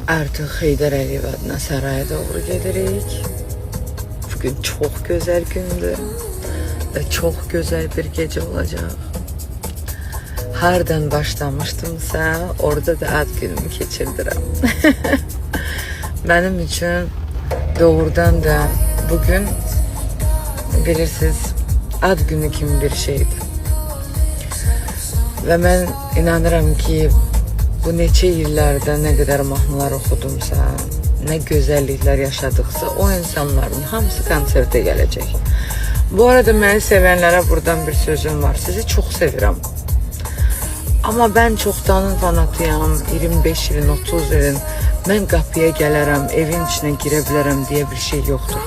Artıq Heydər Əliyev adına saraya doğru gedirik. Bugün çox gözəl gündür və çox gözəl bir gecə olacaq. Hardan başlamışdımsa, orada da ad günümü keçirdirəm. Mənim üçün doğrudan da bugün bilirsiniz ad günü kimi bir şeydir. Və mən inanıram ki, bu neçə illərdə nə qədər mahnılar oxudumsa, nə gözəlliklər yaşadıqsa, o insanların hamısı konsertə gələcək. Bu arada məni sevənlərə buradan bir sözüm var. Sizi çox sevirəm. Amma mən çoxdanın fanatıyam. 25 ilin, 30 ilin. Mən qapıya gələrəm, evin içinə girə bilərəm deyə bir şey yoxdur.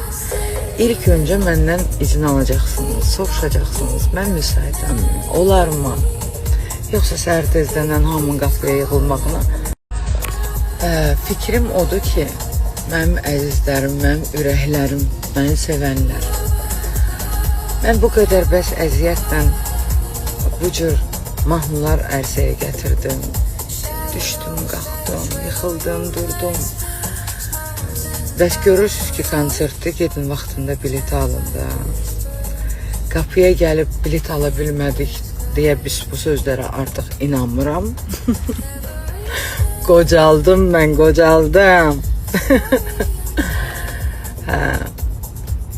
İlk öncə məndən izin alacaqsınız, soruşacaqsınız. Mən müsaitəm, olarmı? Yoxsa səhər tezdən hamının qapıya yığılmağına. Fikrim odur ki, mənim əzizlərim, mənim ürəklərim, məni sevənlər. Mən bu qədər bəs əziyyətlə bu cür mahnılar ərsəyə gətirdim. Düşdüm, qalxdım, yıxıldım, durdum. Bəs görürsünüz ki, konsertdə gedin vaxtında bilet alın da. Qapıya gəlib bilet ala bilmədik deyə biz bu sözlərə artıq inanmıram. Qocaldım mən, qocaldım.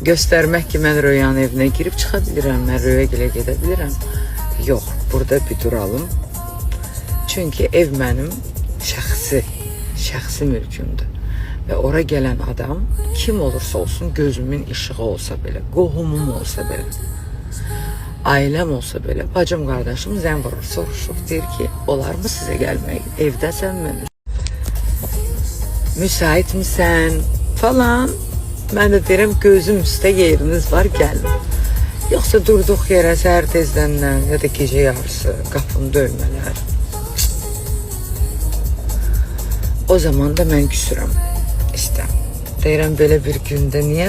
Göstərmək ki, mən Röyanın evinə girib çıxa bilirəm, mən Röya gilə gedə bilirəm. Yox, burada bir duralım. Çünki ev mənim şəxsi mülkümdür. Və ora gələn adam kim olursa olsun, gözümün işığı olsa belə, qohumum olsa belə, ailəm olsa belə, bacım, qardaşım zəng vurur, soruşur, deyir ki, olar mı sizə gəlmək? Evdəsənmi? Müsait misən? Falan. Mən də deyirəm, gözüm üstə yeriniz var, gəlin. Yoxsa durduq yerə səhər tezdəndən ya da gecə yarısı qapını döymələr. O zaman da mən küsürəm. İşte, deyirəm, belə bir gündə niyə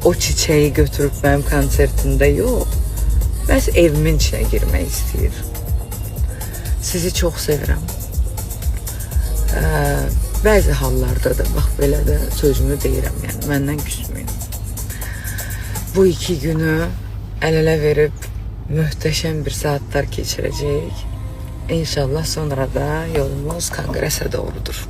o çiçeği götürüb mənim konsertimdə yox? Bəs evimin içinə girmək istəyir. Sizi çox sevirəm. Bəzi hallarda da bax belə də sözümü deyirəm, yəni məndən küsməyin. Bu 2 günü əl-ələ verib möhtəşəm bir saatlar keçirəcəyik. İnşallah sonra da yolumuz konqresə doğrudur.